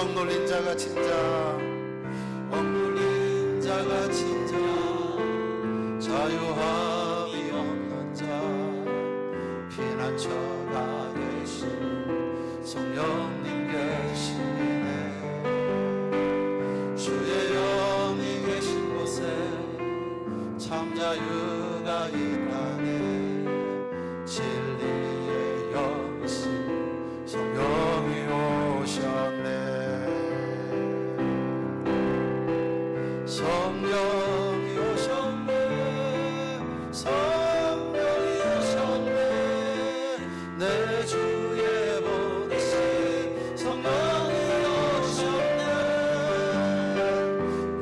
억눌린 자가 진자, 억눌린 자가 진자, 자유함이 없는 자, 피난처가 되신 성령님 계시네. 주의 영이 계신 곳에 참 자유가 있다네. 진리의 영이신 성령이 오셨네. 성령이 오셨네. 성령이 오셨네. 내 주에 보내신 성령이 오셨네.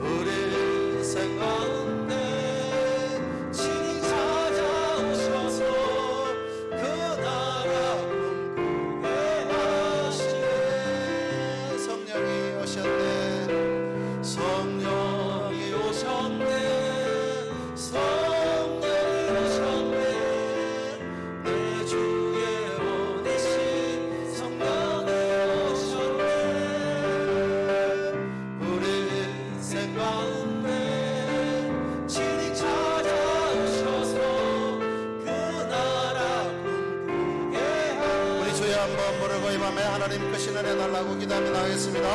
우리 인생 가운데 친히 찾아오셔서 그 나라 꿈꾸게 하시네. 성령이 오셨네. 성령이 오셨네. 성령이 오셨네. 내 주에 보내신 성령이 오셨네. 우리 인생 가운데 친히 찾아오셔서 그 나라 꿈꾸게 하시네. 우리 주여 한번 부르고 이 밤에 하나님 크신 은혜 달라고 기도하며 나가겠습니다.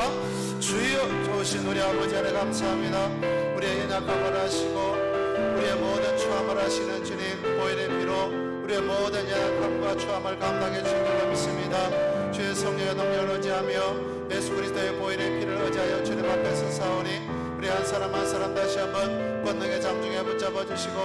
주여, 좋으신 우리 아버지 하나님 감사합니다. 우리의 연약함을 하시고 우리의 모든 추함을 하시는 주님, 보혈의 피로 우리의 모든 연약함과 추함을 감당해 주신 줄로 믿습니다. 주의 성령의 능력을 의지하며 예수 그리스도의 보혈의 피를 의지하여 주님 앞에 서사오니 우리 한 사람 한 사람 다시 한번 권능의 장중에 붙잡아 주시고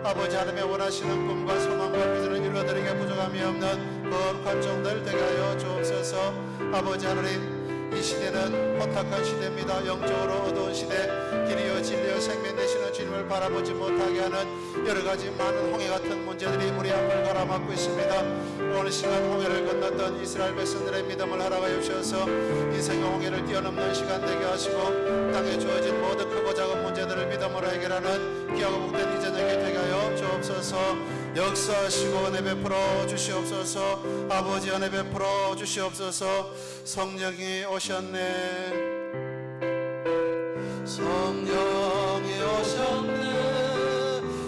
아버지 하나님의 원하시는 꿈과 소망과 비전을 이루어드리게 부족함이 없는 거룩한 종들 되게 하여 주옵소서. 아버지 하나님, 이 시대는 혼탁한 시대입니다. 영적으로 어두운 시대, 길이요 진리요 생명 되시는 주님을 바라보지 못하게 하는 여러가지 많은 홍해 같은 문제들이 우리 앞을 가로막고 있습니다. 오늘 시간 홍해를 건넜던 이스라엘 백성들의 믿음을 허락하여 주셔서 인생의 홍해를 뛰어넘는 시간 되게 하시고 땅에 주어진 모든 크고 작은 문제들을 믿음으로 해결하는 귀하고 복된 이 저녁이 되게 하여 주옵소서. 역사하시고 은혜 베풀어 주시옵소서. 아버지 은혜 베풀어 주시옵소서. 성령이 오셨네. 성령이 오셨네.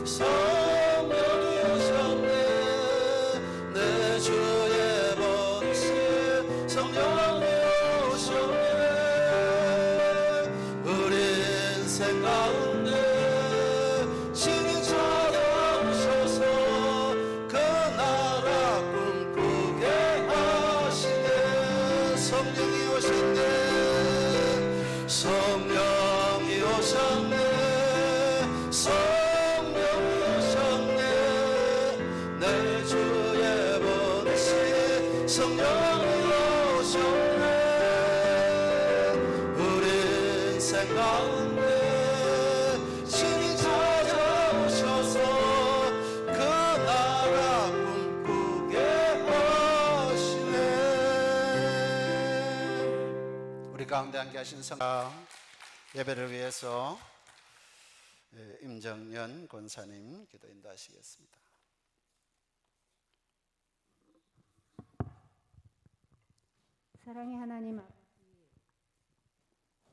성령이 오셨네. 내 주에 보내신 성령이 오셨네. 우리 인생 가운데 친히 찾아오셔서 그 나라 꿈꾸게 하시네. 성령이 오셨네. 성령이 오셨네. 성령이 오셨네. 내 주에 보내신 성령이 오셨네. 우리 인생 가운데 친히 찾아오셔서 그 나라 꿈꾸게 하시네. 우리 가운데 함께 하신 성령 예배를 위해서 임정연 권사님 기도 인도하시겠습니다. 사랑의 하나님 아버지,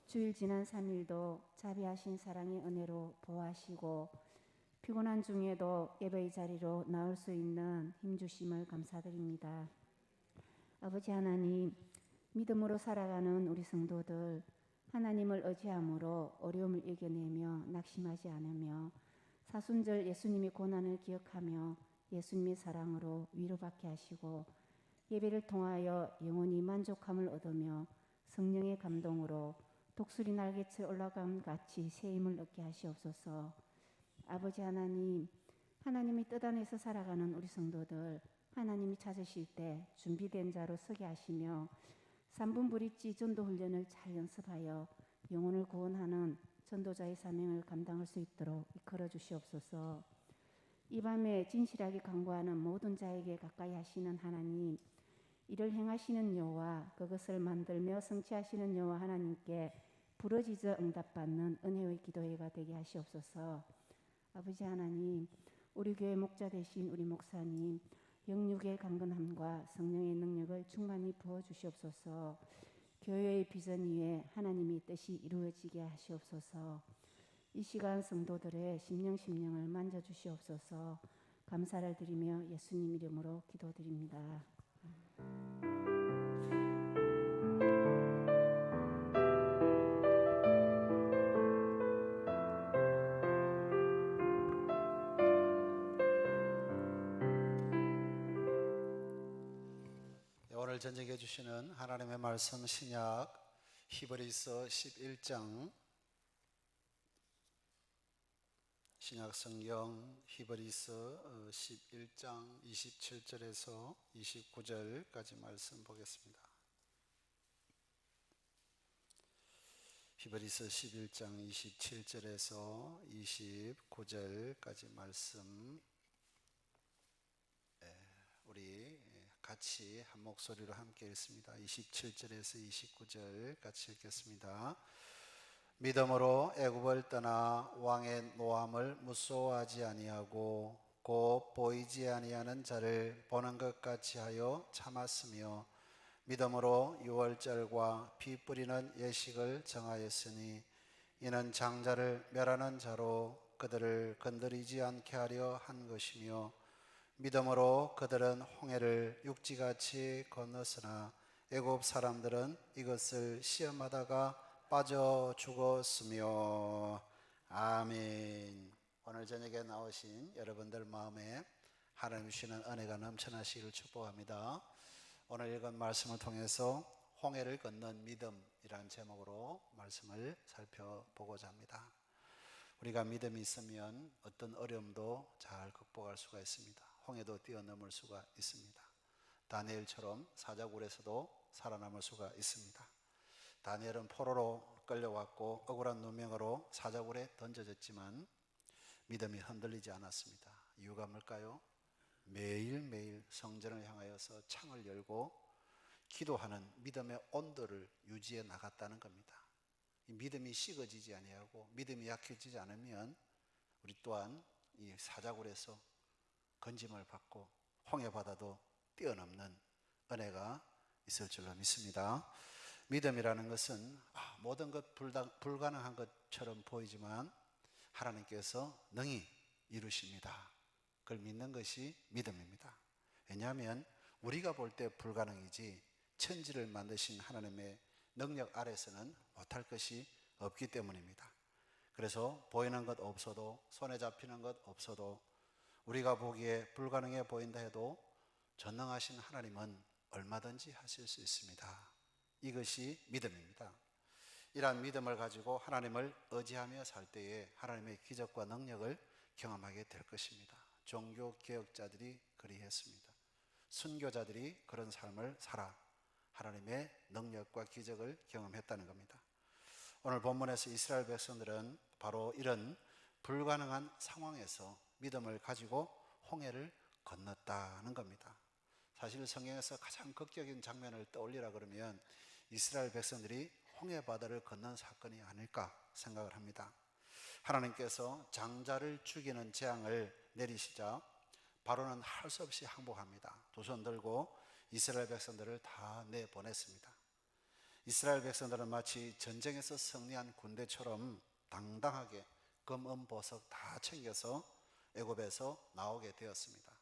주일 지난 3일도 자비하신 사랑의 은혜로 보호하시고 피곤한 중에도 예배의 자리로 나올 수 있는 힘주심을 감사드립니다. 아버지 하나님, 믿음으로 살아가는 우리 성도들, 하나님을 의지함으로 어려움을 이겨내며 낙심하지 않으며 사순절 예수님의 고난을 기억하며 예수님의 사랑으로 위로받게 하시고 예배를 통하여 영원히 만족함을 얻으며 성령의 감동으로 독수리 날개쳐 올라감 같이 새 힘을 얻게 하시옵소서. 아버지 하나님, 하나님의 뜻 안에서 살아가는 우리 성도들, 하나님이 찾으실 때 준비된 자로 서게 하시며 3분 브릿지 전도 훈련을 잘 연습하여 영혼을 구원하는 전도자의 사명을 감당할 수 있도록 이끌어 주시옵소서. 이 밤에 진실하게 간구하는 모든 자에게 가까이 하시는 하나님, 이를 행하시는 여호와, 그것을 만들며 성취하시는 여호와 하나님께 부르짖어 응답받는 은혜의 기도회가 되게 하시옵소서. 아버지 하나님, 우리 교회 목자 되신 우리 목사님, 영육의 강건함과 성령의 능력을 충만히 부어주시옵소서. 교회의 비전 위에 하나님의 뜻이 이루어지게 하시옵소서. 이 시간 성도들의 심령을 만져주시옵소서. 감사를 드리며 예수님 이름으로 기도드립니다. 오늘 전쟁해 주시는 하나님의 말씀 신약 히브리서 11장, 신약 성경 히브리서 11장 27절에서 29절까지 말씀 보겠습니다. 히브리서 11장 27절에서 29절까지 말씀 우리 같이 한 목소리로 함께 읽습니다. 27절에서 29절 같이 읽겠습니다. 믿음으로 애굽을 떠나 왕의 노함을 무서워하지 아니하고 곧 보이지 아니하는 자를 보는 것 같이 하여 참았으며 믿음으로 유월절과 피 뿌리는 예식을 정하였으니 이는 장자를 멸하는 자로 그들을 건드리지 않게 하려 한 것이며 믿음으로 그들은 홍해를 육지같이 건넜으나 애굽 사람들은 이것을 시험하다가 빠져 죽었으며. 아멘. 오늘 저녁에 나오신 여러분들 마음에 하나님 주시는 은혜가 넘쳐나시기를 축복합니다. 오늘 읽은 말씀을 통해서 홍해를 건넌 믿음이라는 제목으로 말씀을 살펴보고자 합니다. 우리가 믿음이 있으면 어떤 어려움도 잘 극복할 수가 있습니다. 홍해도 뛰어넘을 수가 있습니다. 다니엘처럼 사자굴에서도 살아남을 수가 있습니다. 다니엘은 포로로 끌려왔고 억울한 누명으로 사자굴에 던져졌지만 믿음이 흔들리지 않았습니다. 이유가 뭘까요? 매일매일 성전을 향하여서 창을 열고 기도하는 믿음의 온도를 유지해 나갔다는 겁니다. 이 믿음이 식어지지 아니하고 믿음이 약해지지 않으면 우리 또한 이 사자굴에서 건짐을 받고 홍해바다도 뛰어넘는 은혜가 있을 줄로 믿습니다. 믿음이라는 것은 모든 것 불가능한 것처럼 보이지만 하나님께서 능히 이루십니다. 그걸 믿는 것이 믿음입니다. 왜냐하면 우리가 볼 때 불가능이지 천지를 만드신 하나님의 능력 아래서는 못할 것이 없기 때문입니다. 그래서 보이는 것 없어도, 손에 잡히는 것 없어도, 우리가 보기에 불가능해 보인다 해도 전능하신 하나님은 얼마든지 하실 수 있습니다. 이것이 믿음입니다. 이러한 믿음을 가지고 하나님을 의지하며 살 때에 하나님의 기적과 능력을 경험하게 될 것입니다. 종교개혁자들이 그리했습니다. 순교자들이 그런 삶을 살아 하나님의 능력과 기적을 경험했다는 겁니다. 오늘 본문에서 이스라엘 백성들은 바로 이런 불가능한 상황에서 믿음을 가지고 홍해를 건넜다는 겁니다. 사실 성경에서 가장 극적인 장면을 떠올리라 그러면 이스라엘 백성들이 홍해 바다를 건넌 사건이 아닐까 생각을 합니다. 하나님께서 장자를 죽이는 재앙을 내리시자 바로는 할 수 없이 항복합니다. 두 손 들고 이스라엘 백성들을 다 내보냈습니다. 이스라엘 백성들은 마치 전쟁에서 승리한 군대처럼 당당하게 금은보석 다 챙겨서 애굽에서 나오게 되었습니다.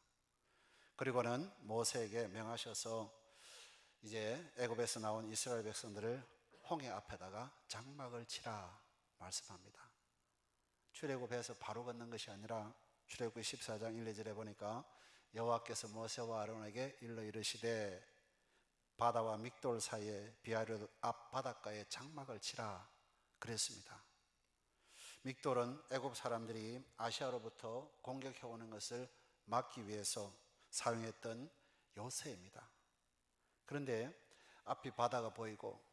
그리고는 모세에게 명하셔서 이제 애굽에서 나온 이스라엘 백성들을 홍해 앞에다가 장막을 치라 말씀합니다. 출애굽해서 바로 건넌 것이 아니라 출애굽기 14장 1, 2절에 보니까 여호와께서 모세와 아론에게 일러 이르시되 바다와 믹돌 사이에 비하르 앞 바닷가에 장막을 치라 그랬습니다. 믹돌은 애굽 사람들이 아시아로부터 공격해 오는 것을 막기 위해서 사용했던 요새입니다. 그런데 앞이 바다가 보이고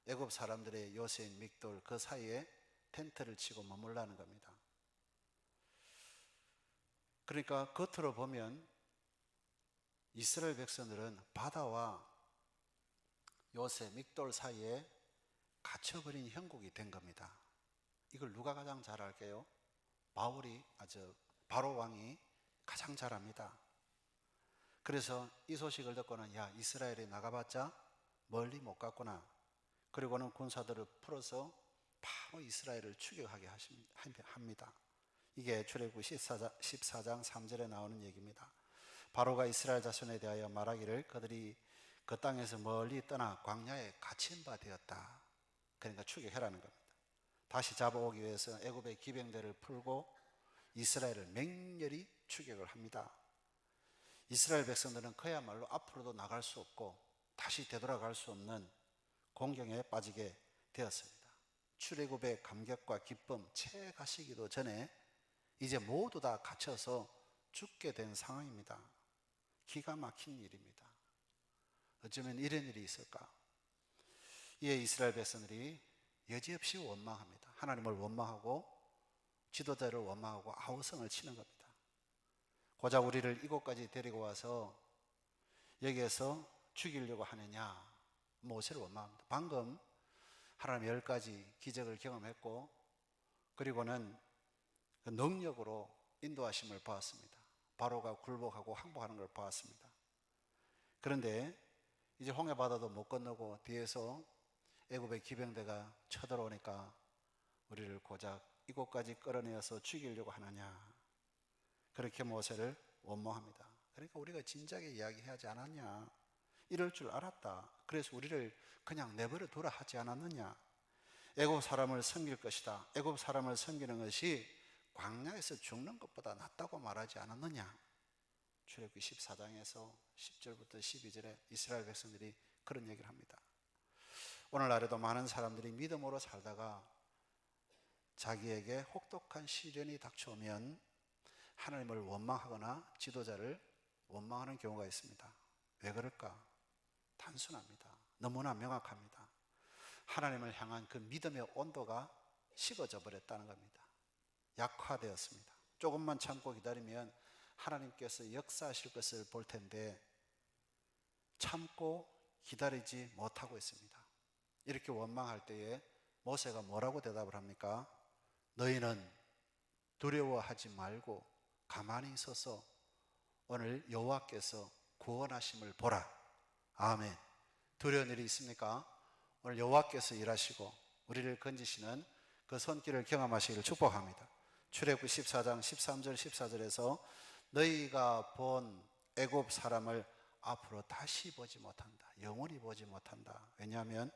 애굽 사람들의 요새인 믹돌 그 사이에 텐트를 치고 머물라는 겁니다. 그러니까 겉으로 보면 이스라엘 백성들은 바다와 요새 믹돌 사이에 갇혀버린 형국이 된 겁니다. 이걸 누가 가장 잘 알게요? 바로 왕이 가장 잘 압니다. 그래서 이 소식을 듣고는 야, 이스라엘이 나가봤자 멀리 못 갔구나. 그리고는 군사들을 풀어서 바로 이스라엘을 추격하게 합니다. 이게 출애굽기 14장 3절에 나오는 얘기입니다. 바로가 이스라엘 자손에 대하여 말하기를 그들이 그 땅에서 멀리 떠나 광야에 갇힌 바 되었다. 그러니까 추격해라는 겁니다. 다시 잡아오기 위해서 애굽의 기병대를 풀고 이스라엘을 맹렬히 추격을 합니다. 이스라엘 백성들은 그야말로 앞으로도 나갈 수 없고 다시 되돌아갈 수 없는 공경에 빠지게 되었습니다. 출애굽의 감격과 기쁨 채 가시기도 전에 이제 모두 다 갇혀서 죽게 된 상황입니다. 기가 막힌 일입니다. 어쩌면 이런 일이 있을까? 이에 이스라엘 백성들이 여지없이 원망합니다. 하나님을 원망하고 지도자를 원망하고 아우성을 치는 겁니다. 고작 우리를 이곳까지 데리고 와서 여기에서 죽이려고 하느냐, 모세를 원망합니다. 방금 하나님 10가지 기적을 경험했고 그리고는 그 능력으로 인도하심을 보았습니다. 바로가 굴복하고 항복하는 걸 보았습니다. 그런데 이제 홍해바다도 못 건너고 뒤에서 애굽의 기병대가 쳐들어오니까 우리를 고작 이곳까지 끌어내어서 죽이려고 하느냐, 그렇게 모세를 원망합니다. 그러니까 우리가 진작에 이야기하지 않았냐, 이럴 줄 알았다. 그래서 우리를 그냥 내버려 두라 하지 않았느냐. 애굽 사람을 섬길 것이다. 애굽 사람을 섬기는 것이 광야에서 죽는 것보다 낫다고 말하지 않았느냐. 출애굽기 14장에서 10절부터 12절에 이스라엘 백성들이 그런 얘기를 합니다. 오늘날에도 많은 사람들이 믿음으로 살다가 자기에게 혹독한 시련이 닥쳐오면 하나님을 원망하거나 지도자를 원망하는 경우가 있습니다. 왜 그럴까? 단순합니다. 너무나 명확합니다. 하나님을 향한 그 믿음의 온도가 식어져 버렸다는 겁니다. 약화되었습니다. 조금만 참고 기다리면 하나님께서 역사하실 것을 볼 텐데 참고 기다리지 못하고 있습니다. 이렇게 원망할 때에 모세가 뭐라고 대답을 합니까? 너희는 두려워하지 말고 가만히 서서 오늘 여호와께서 구원하심을 보라. 아멘. 두려운 일이 있습니까? 오늘 여호와께서 일하시고 우리를 건지시는 그 손길을 경험하시기를 축복합니다. 출애굽기 14장 13절 14절에서 너희가 본 애굽 사람을 앞으로 다시 보지 못한다. 영원히 보지 못한다. 왜냐하면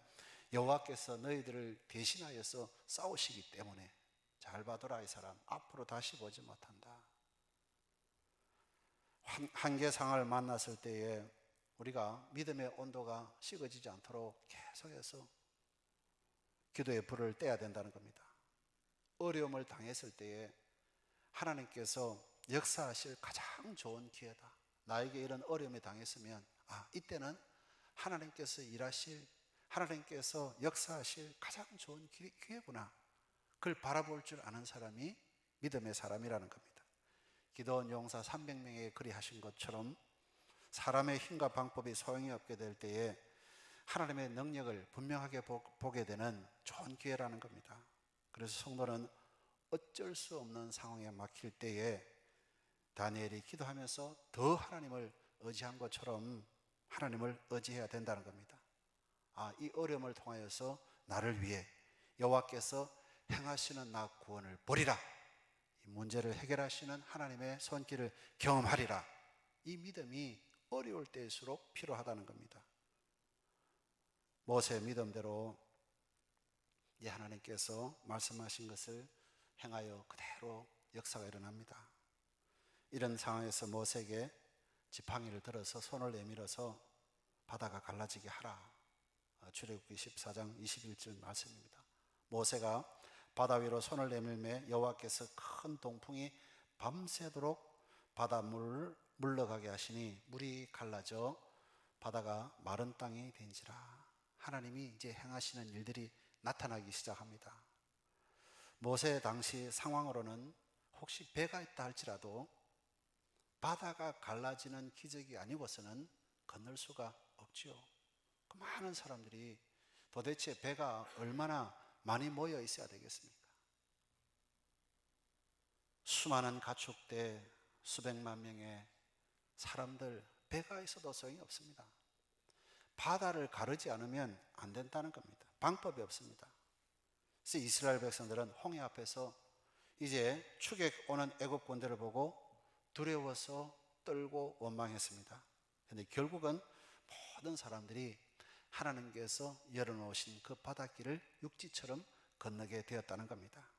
여호와께서 너희들을 대신하여서 싸우시기 때문에. 잘 봐둬라, 이 사람. 앞으로 다시 보지 못한다. 한계상을 만났을 때에 우리가 믿음의 온도가 식어지지 않도록 계속해서 기도의 불을 떼야 된다는 겁니다. 어려움을 당했을 때에 하나님께서 역사하실 가장 좋은 기회다. 나에게 이런 어려움이 당했으면 이때는 하나님께서 일하실, 하나님께서 역사하실 가장 좋은 기회구나. 그걸 바라볼 줄 아는 사람이 믿음의 사람이라는 겁니다. 기도원 용사 300명에게 그리하신 것처럼 사람의 힘과 방법이 소용이 없게 될 때에 하나님의 능력을 분명하게 보게 되는 좋은 기회라는 겁니다. 그래서 성도는 어쩔 수 없는 상황에 막힐 때에 다니엘이 기도하면서 더 하나님을 의지한 것처럼 하나님을 의지해야 된다는 겁니다. 이 어려움을 통하여서 나를 위해 여호와께서 행하시는 나 구원을 보리라. 이 문제를 해결하시는 하나님의 손길을 경험하리라. 이 믿음이 어려울 때일수록 필요하다는 겁니다. 모세의 믿음대로 이제 하나님께서 말씀하신 것을 행하여 그대로 역사가 일어납니다. 이런 상황에서 모세에게 지팡이를 들어서 손을 내밀어서 바다가 갈라지게 하라. 출애굽기 14장 21절 말씀입니다. 모세가 바다 위로 손을 내밀매 여호와께서 큰 동풍이 밤새도록 바닷물을 물러가게 하시니 물이 갈라져 바다가 마른 땅이 된지라. 하나님이 이제 행하시는 일들이 나타나기 시작합니다. 모세 당시 상황으로는 혹시 배가 있다 할지라도 바다가 갈라지는 기적이 아니고서는 건널 수가 없지요. 그 많은 사람들이 도대체 배가 얼마나 많이 모여 있어야 되겠습니까? 수많은 가축대, 수백만 명의 사람들, 배가 있어도 소용이 없습니다. 바다를 가르지 않으면 안 된다는 겁니다. 방법이 없습니다. 그래서 이스라엘 백성들은 홍해 앞에서 이제 추격 오는 애굽 군대를 보고 두려워서 떨고 원망했습니다. 그런데 결국은 모든 사람들이 하나님께서 열어놓으신 그 바닷길을 육지처럼 건너게 되었다는 겁니다.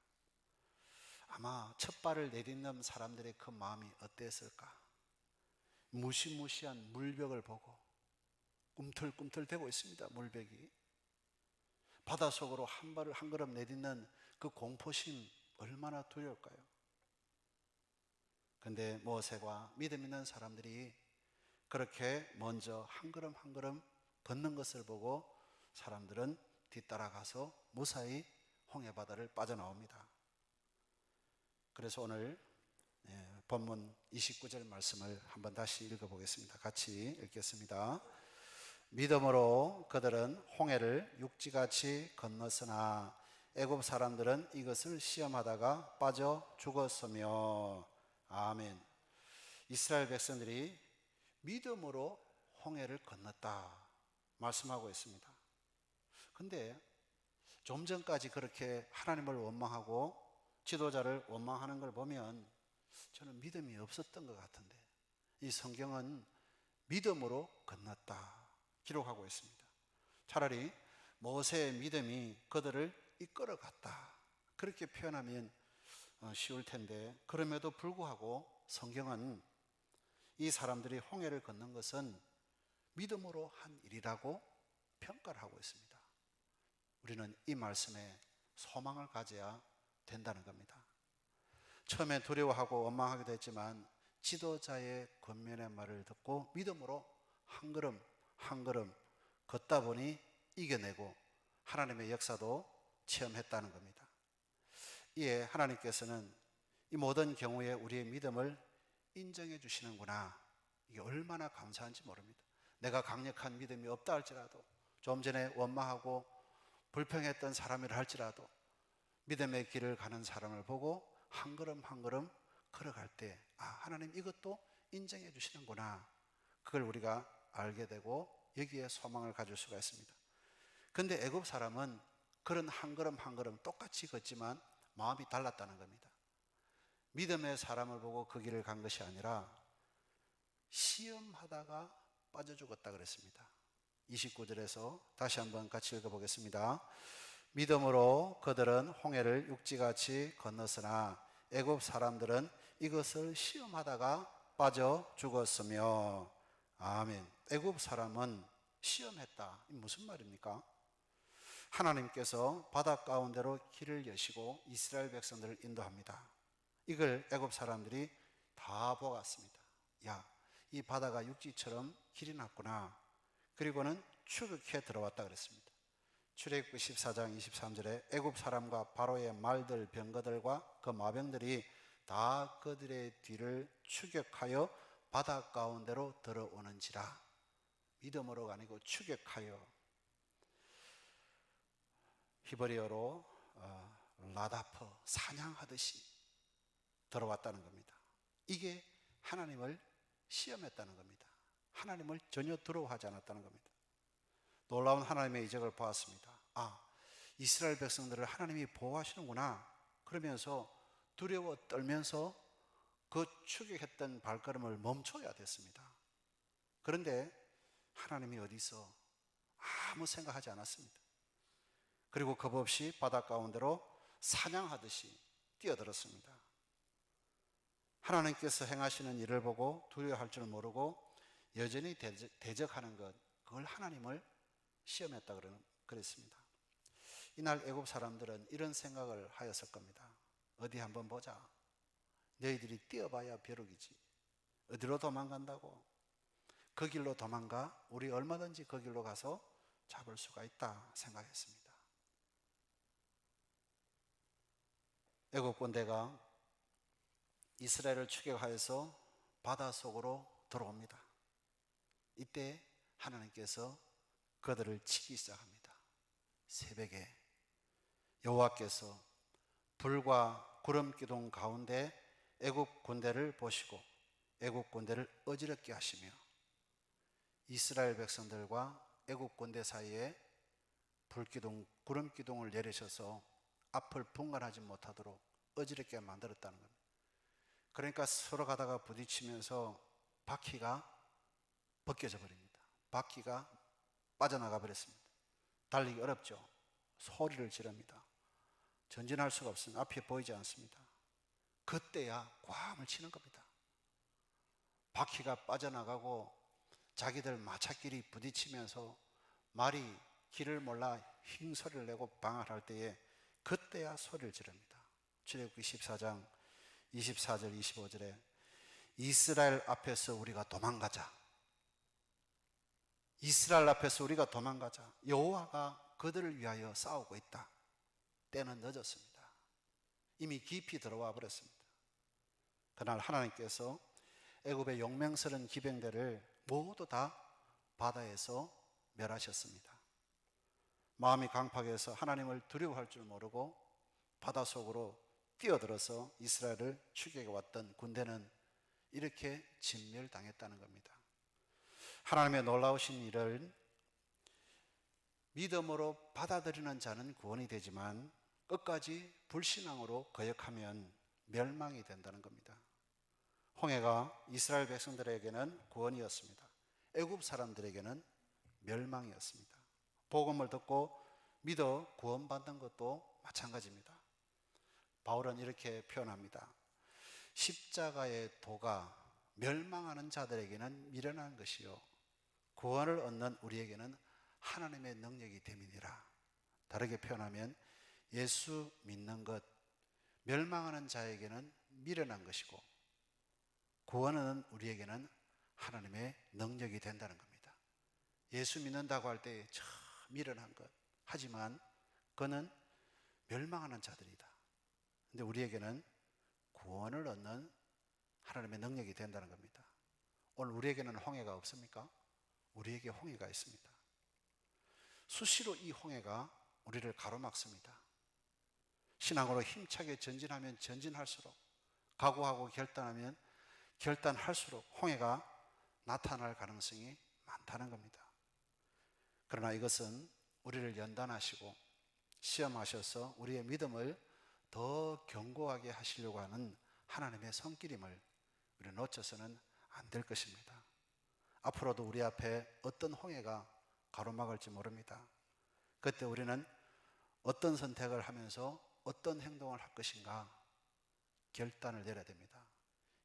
아마 첫 발을 내딛는 사람들의 그 마음이 어땠을까? 무시무시한 물벽을 보고 꿈틀꿈틀대고 있습니다. 물벽이. 바닷속으로 한 발을 한 걸음 내딛는 그 공포심 얼마나 두려울까요? 근데 모세와 믿음 있는 사람들이 그렇게 먼저 한 걸음 한 걸음 걷는 것을 보고 사람들은 뒤따라가서 무사히 홍해바다를 빠져나옵니다. 그래서 오늘 본문 29절 말씀을 한번 다시 읽어보겠습니다. 같이 읽겠습니다. 믿음으로 그들은 홍해를 육지같이 건넜으나 애굽 사람들은 이것을 시험하다가 빠져 죽었으며. 아멘. 이스라엘 백성들이 믿음으로 홍해를 건넜다 말씀하고 있습니다. 근데 좀 전까지 그렇게 하나님을 원망하고 지도자를 원망하는 걸 보면 저는 믿음이 없었던 것 같은데, 이 성경은 믿음으로 건넜다 기록하고 있습니다. 차라리 모세의 믿음이 그들을 이끌어갔다 그렇게 표현하면 쉬울 텐데, 그럼에도 불구하고 성경은 이 사람들이 홍해를 건넌 것은 믿음으로 한 일이라고 평가를 하고 있습니다. 우리는 이 말씀에 소망을 가져야 된다는 겁니다. 처음에 두려워하고 원망하기도 했지만 지도자의 권면의 말을 듣고 믿음으로 한 걸음 한 걸음 걷다 보니 이겨내고 하나님의 역사도 체험했다는 겁니다. 이에 하나님께서는 이 모든 경우에 우리의 믿음을 인정해 주시는구나, 이게 얼마나 감사한지 모릅니다. 내가 강력한 믿음이 없다 할지라도, 좀 전에 원망하고 불평했던 사람이라 할지라도 믿음의 길을 가는 사람을 보고 한 걸음 한 걸음 걸어갈 때, 하나님 이것도 인정해 주시는구나, 그걸 우리가 알게 되고 여기에 소망을 가질 수가 있습니다. 그런데 애굽 사람은 그런 한 걸음 한 걸음 똑같이 걷지만 마음이 달랐다는 겁니다. 믿음의 사람을 보고 그 길을 간 것이 아니라 시험하다가 빠져 죽었다 그랬습니다. 29절에서 다시 한번 같이 읽어보겠습니다. 믿음으로 그들은 홍해를 육지같이 건넜으나 애굽 사람들은 이것을 시험하다가 빠져 죽었으며. 아멘. 애굽 사람은 시험했다. 무슨 말입니까? 하나님께서 바다 가운데로 길을 여시고 이스라엘 백성들을 인도합니다. 이걸 애굽 사람들이 다 보았습니다. 야, 이 바다가 육지처럼 길이 났구나. 그리고는 추격해 들어왔다 그랬습니다. 출애굽기 14장 23절에 애굽 사람과 바로의 말들 병거들과 그 마병들이 다 그들의 뒤를 추격하여 바다 가운데로 들어오는지라. 믿음으로가 아니고 추격하여, 히브리어로 라다프, 사냥하듯이 들어왔다는 겁니다. 이게 하나님을 시험했다는 겁니다. 하나님을 전혀 두려워하지 않았다는 겁니다. 놀라운 하나님의 이적을 보았습니다. 이스라엘 백성들을 하나님이 보호하시는구나 그러면서 두려워 떨면서 그 추격했던 발걸음을 멈춰야 됐습니다. 그런데 하나님이 어디서 아무 생각하지 않았습니다. 그리고 겁없이 바다 가운데로 사냥하듯이 뛰어들었습니다. 하나님께서 행하시는 일을 보고 두려워할 줄 모르고 여전히 대적하는 것, 그걸 하나님을 시험했다 그랬습니다. 이날 애굽 사람들은 이런 생각을 하였을 겁니다. 어디 한번 보자. 너희들이 뛰어봐야 벼룩이지. 어디로 도망간다고? 그 길로 도망가? 우리 얼마든지 그 길로 가서 잡을 수가 있다 생각했습니다. 애굽 군대가 이스라엘을 추격하여서 바닷속으로 들어옵니다. 이때 하나님께서 그들을 치기 시작합니다. 새벽에 여호와께서 불과 구름 기둥 가운데 애굽 군대를 보시고 애굽 군대를 어지럽게 하시며 이스라엘 백성들과 애국 군대 사이에 불기둥, 구름 기둥을 내리셔서 앞을 분간하지 못하도록 어지럽게 만들었다는 겁니다. 그러니까 서로 가다가 부딪히면서 바퀴가 벗겨져 버립니다. 바퀴가 빠져나가 버렸습니다. 달리기 어렵죠. 소리를 지릅니다. 전진할 수가 없습니다. 앞이 보이지 않습니다. 그때야 꽝을 치는 겁니다. 바퀴가 빠져나가고 자기들 마차끼리 부딪히면서 말이 길을 몰라 힝 소리를 내고 방황할 때에 그때야 소리를 지릅니다. 출애굽기 14장 24절 25절에 이스라엘 앞에서 우리가 도망가자. 이스라엘 앞에서 우리가 도망가자. 여호와가 그들을 위하여 싸우고 있다. 때는 늦었습니다. 이미 깊이 들어와 버렸습니다. 그날 하나님께서 애굽의 용맹스러운 기병대를 모두 다 바다에서 멸하셨습니다. 마음이 강팍해서 하나님을 두려워할 줄 모르고 바다 속으로 뛰어들어서 이스라엘을 추격해 왔던 군대는 이렇게 진멸당했다는 겁니다. 하나님의 놀라우신 일을 믿음으로 받아들이는 자는 구원이 되지만 끝까지 불신앙으로 거역하면 멸망이 된다는 겁니다. 홍해가 이스라엘 백성들에게는 구원이었습니다. 애굽 사람들에게는 멸망이었습니다. 복음을 듣고 믿어 구원받는 것도 마찬가지입니다. 바울은 이렇게 표현합니다. 십자가의 도가 멸망하는 자들에게는 미련한 것이요 구원을 얻는 우리에게는 하나님의 능력이 됨이니라. 다르게 표현하면 예수 믿는 것 멸망하는 자에게는 미련한 것이고 구원은 우리에게는 하나님의 능력이 된다는 겁니다. 예수 믿는다고 할 때 참 미련한 것 하지만 그는 멸망하는 자들이다. 근데 우리에게는 구원을 얻는 하나님의 능력이 된다는 겁니다. 오늘 우리에게는 홍해가 없습니까? 우리에게 홍해가 있습니다. 수시로 이 홍해가 우리를 가로막습니다. 신앙으로 힘차게 전진하면 전진할수록 각오하고 결단하면 결단할수록 홍해가 나타날 가능성이 많다는 겁니다. 그러나 이것은 우리를 연단하시고 시험하셔서 우리의 믿음을 더 견고하게 하시려고 하는 하나님의 손길임을 우리는 놓쳐서는 안 될 것입니다. 앞으로도 우리 앞에 어떤 홍해가 가로막을지 모릅니다. 그때 우리는 어떤 선택을 하면서 어떤 행동을 할 것인가 결단을 내려야 됩니다.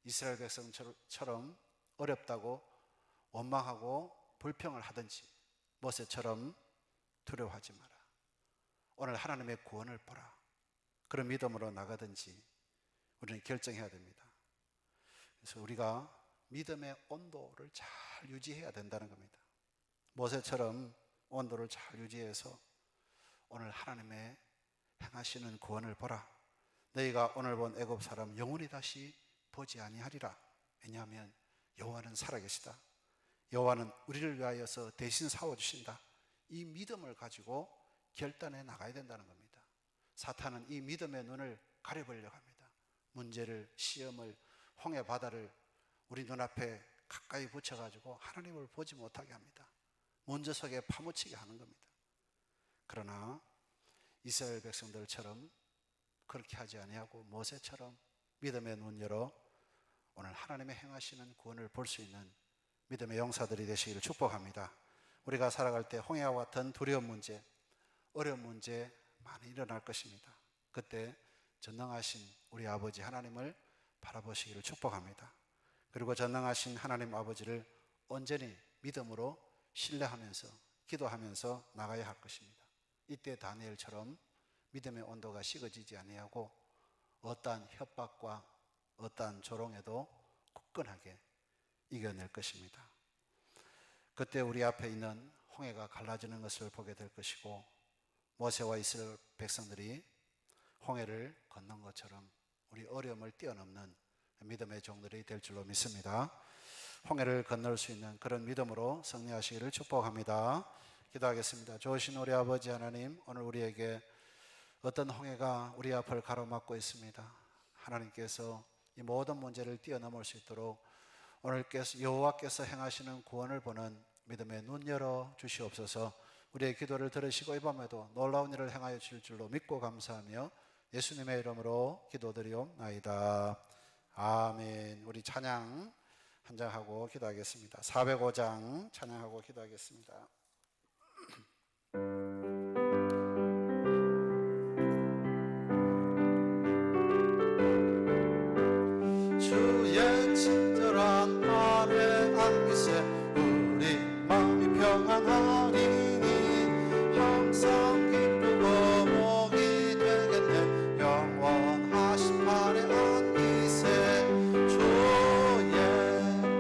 이스라엘 백성처럼 어렵다고 원망하고 불평을 하든지 모세처럼 두려워하지 마라. 오늘 하나님의 구원을 보라. 그런 믿음으로 나가든지 우리는 결정해야 됩니다. 그래서 우리가 믿음의 온도를 잘 유지해야 된다는 겁니다. 모세처럼 온도를 잘 유지해서 오늘 하나님의 행하시는 구원을 보라. 너희가 오늘 본 애굽 사람 영원히 다시 보지 아니하리라. 왜냐하면 여호와는 살아계시다. 여호와는 우리를 위하여서 대신 싸워주신다. 이 믿음을 가지고 결단해 나가야 된다는 겁니다. 사탄은 이 믿음의 눈을 가려보려고 합니다. 문제를, 시험을, 홍해 바다를 우리 눈앞에 가까이 붙여가지고 하나님을 보지 못하게 합니다. 문제 속에 파묻히게 하는 겁니다. 그러나 이스라엘 백성들처럼 그렇게 하지 아니하고 모세처럼 믿음의 눈 열어 오늘 하나님의 행하시는 구원을 볼 수 있는 믿음의 용사들이 되시기를 축복합니다. 우리가 살아갈 때 홍해와 같은 두려운 문제, 어려운 문제 많이 일어날 것입니다. 그때 전능하신 우리 아버지 하나님을 바라보시기를 축복합니다. 그리고 전능하신 하나님 아버지를 온전히 믿음으로 신뢰하면서 기도하면서 나가야 할 것입니다. 이때 다니엘처럼 믿음의 온도가 식어지지 아니하고 어떠한 협박과 어떠한 조롱에도 굳건하게 이겨낼 것입니다. 그때 우리 앞에 있는 홍해가 갈라지는 것을 보게 될 것이고 모세와 이스라엘 백성들이 홍해를 건넌 것처럼 우리 어려움을 뛰어넘는 믿음의 종들이 될 줄로 믿습니다. 홍해를 건널 수 있는 그런 믿음으로 승리하시기를 축복합니다. 기도하겠습니다. 좋으신 우리 아버지 하나님, 오늘 우리에게 어떤 홍해가 우리 앞을 가로막고 있습니다. 하나님께서 이 모든 문제를 뛰어넘을 수 있도록 오늘 여호와께서 행하시는 구원을 보는 믿음의 눈 열어 주시옵소서. 우리의 기도를 들으시고 이 밤에도 놀라운 일을 행하여 주실 줄로 믿고 감사하며 예수님의 이름으로 기도드리옵나이다. 아멘. 우리 찬양 한 장 하고 기도하겠습니다. 405장 찬양하고 기도하겠습니다. 주의 친절한 발에 안기세 우리 마음이 평안하리니 항상 기쁘고 복이 되겠네. 영원하신 발에 안기세 주의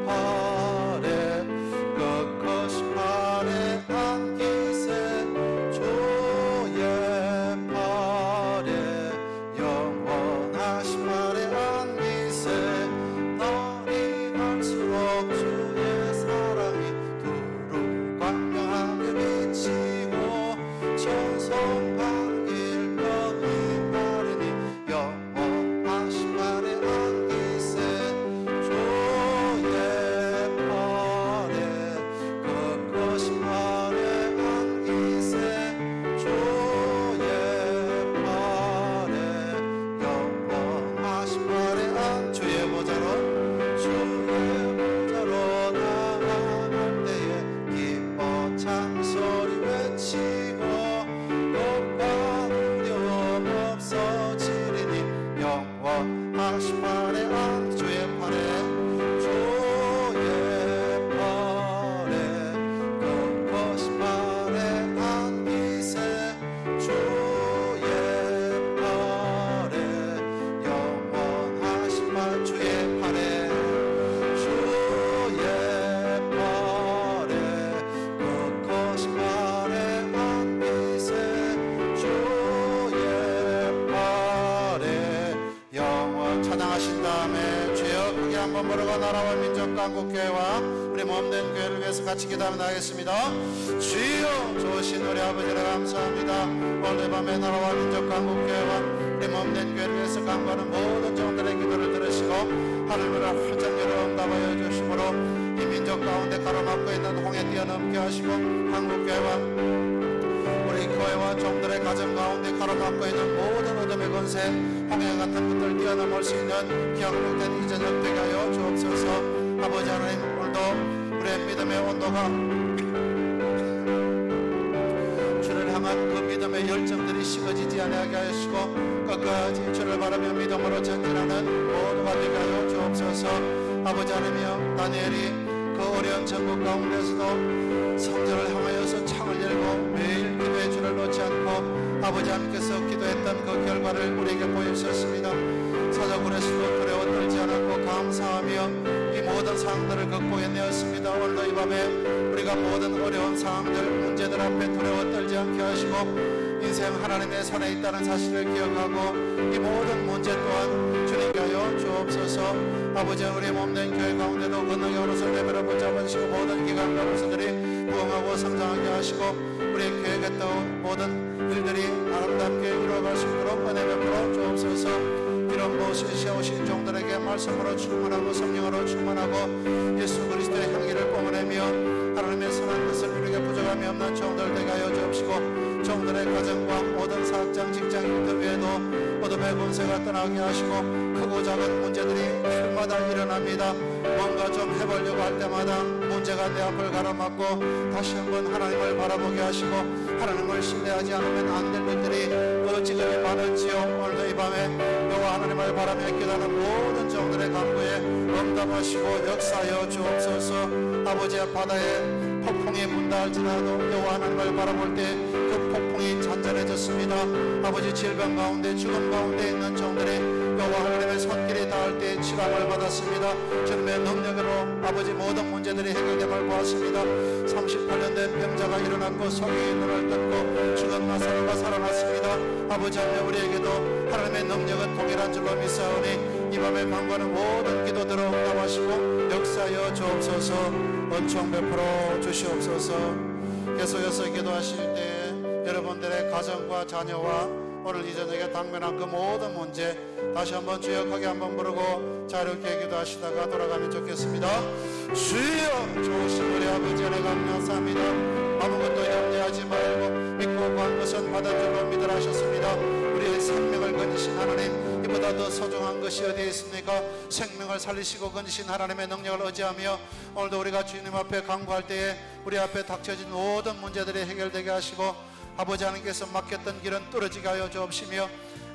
발에 꺾으신 발에 안기세 주의 발에 영원하신 발에 안기세. 날이 갈수록 주의 사랑이 두루 광명하게 비치고 천성반길 펴이 바르니 영원하신 발에 안기세 주의 발에 꺾으신 발에 안기세 주의 발에 영원하신 발에 안 주의 보좌로 나아갈 때에 기뻐 찬송소리 외치고 겁과 두려움 없어지리니 영원하신 발에 안 주의 발에 꺾으신 발에 안기세 주의 발에 영원하신 발 주의 발에 꺾으신 발에 안기세 주의 발에 영원. 찬양하신 다음에 주여 크게 한번 부르고 나라와 민족 강국교회와 우리 몸된 교회를 위해서 같이 기도하며 나가겠습니다. 주여 좋으신 우리 아버지를 감사합니다. 오늘 밤에 나라와 민족 강국교회와 우리 몸된 교회를 위해서 간구하는 모든 종들의 기도를 들으시고 하늘문을 활짝 열어 응답하여 주심으로 이 민족 가운데 가로막고 있는 홍해 뛰어넘게 하시고 한국교회와 우리 교회와 종들의 가정 가운데 가로막고 있는 모든 어둠의 권세 홍해 같은 것들 뛰어넘을 수 있는 기억된 이 저녁 되게 하여 주옵소서. 아버지 하나님, 오늘도 우리의 믿음의 온도가 주를 향한 그 믿음의 열정들이 식어지지 않게 하시고 끝까지 주를 바라며 믿음으로 전진하는 모두가 되게 하여 주옵소서. 아버지 하나님이여, 다니엘이 그 어려운 전국 가운데서도 성전을 향하여서 창을 열고 매일 기도의 줄을 놓지 않고 아버지 하나님께서 기도했던 그 결과를 우리에게 보여주셨습니다. 사자굴에서도 두려워 떨지 않았고 감사하며 이 모든 상황들을 극복해내었습니다. 오늘도 이 밤에 우리가 모든 어려운 상황들, 문제들 앞에 두려워 떨지 않게 하시고 인생 하나님의 손에 있다는 사실을 기억하고 이 모든 문제 또한 주님께 하여 주옵소서. 아버지, 우리 몸된 교회 가운데도 건너게 오른손 내밀어 붙잡으시고 모든 기관과 부서들이 부흥하고 성장하게 하시고 우리 교회에 떠온 모든 일들이 아름답게 이루어갈 수 있도록 은혜 베풀어 주옵소서. 이런 모습이 오신 종들에게 말씀으로 충만하고 성령으로 충만하고 예수 그리스도의 향기를 뿜어내며 하나님의 선한 뜻을 이루게 부족함이 없는 종들 되게 하여 주옵시고 종들의 가정과 모든 사학장 직장 일들 외에도 어둠의 권세가 떠나게 하시고 크고 작은 문제들이 날마다 일어납니다. 뭔가 좀 해보려고 할 때마다 문제가 내 앞을 가로막고 다시 한번 하나님을 바라보게 하시고 하나님을 신뢰하지 않으면 안 될 일들이 어찌그리 많은지요. 오늘도 이 밤에 여호와 하나님을 바라며 기도하는 모든 종들의 간구에 응답하시고 역사하여 주옵소서. 아버지의 바다에 폭풍이 분다 할지라도 여호와 하나님을 바라볼 때 그 폭풍이 잔잔해졌습니다. 아버지, 질병 가운데 죽음 가운데 있는 종들이 여호와 하나님의 손길이 닿을 때 치감을 받았습니다. 주님의 능력으로 아버지 모든 문제들이 해결됨을 보았습니다. 38년 된 병자가 일어났고 성경의 눈을 떴고 죽은 나사로가 살아났습니다. 아버지 하나님, 우리에게도 하나님의 능력은 동일한 줄로 믿사오니 이 밤에 간구하는 모든 기도들을 응답하시고 역사하여 주옵소서. 은총 베풀어 주시옵소서. 계속해서 기도하실 때 여러분들의 가정과 자녀와 오늘 이 저녁에 당면한 그 모든 문제 다시 한번 주여 크게 한번 부르고 자유롭게 기도하시다가 돌아가면 좋겠습니다. 주여 좋으신 우리 아버지 은혜 감사합니다. 아무것도 염려하지 말고 믿고 구한 것은 받은 줄로 믿으라 하셨습니다. 우리의 생명을 건지신 하나님, 이보다 더 소중한 것이 어디에 있습니까? 생명을 살리시고 건지신 하나님의 능력을 의지하며 오늘도 우리가 주님 앞에 간구할 때에 우리 앞에 닥쳐진 모든 문제들이 해결되게 하시고 아버지 하나님께서 막혔던 길은 뚫어지게 하여 주옵시며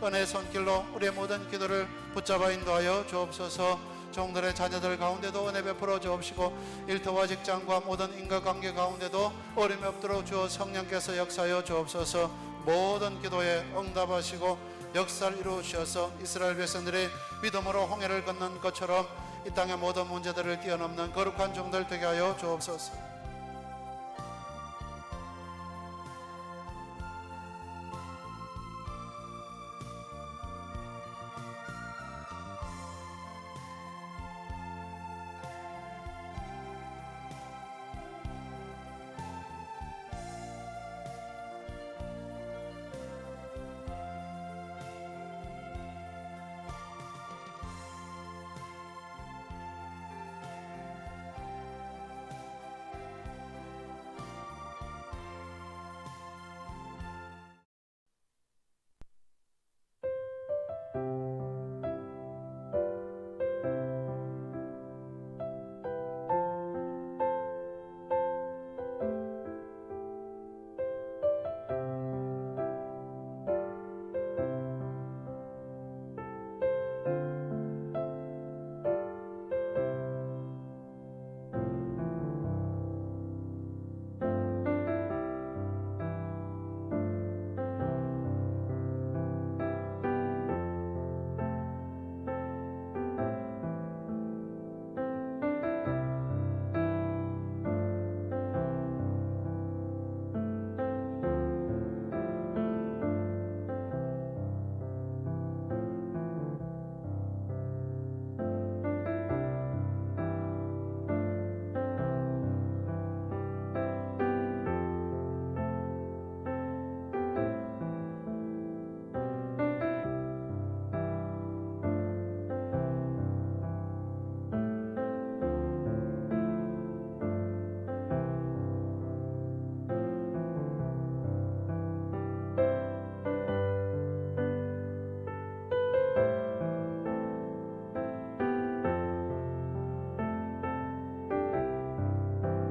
은혜의 손길로 우리의 모든 기도를 붙잡아 인도하여 주옵소서. 종들의 자녀들 가운데도 은혜 베풀어 주옵시고 일터와 직장과 모든 인간관계 가운데도 어림이 없도록 주어 성령께서 역사하여 주옵소서. 모든 기도에 응답하시고 역사를 이루어 주셔서 이스라엘 백성들이 믿음으로 홍해를 건넌 것처럼 이 땅의 모든 문제들을 뛰어넘는 거룩한 종들 되게 하여 주옵소서.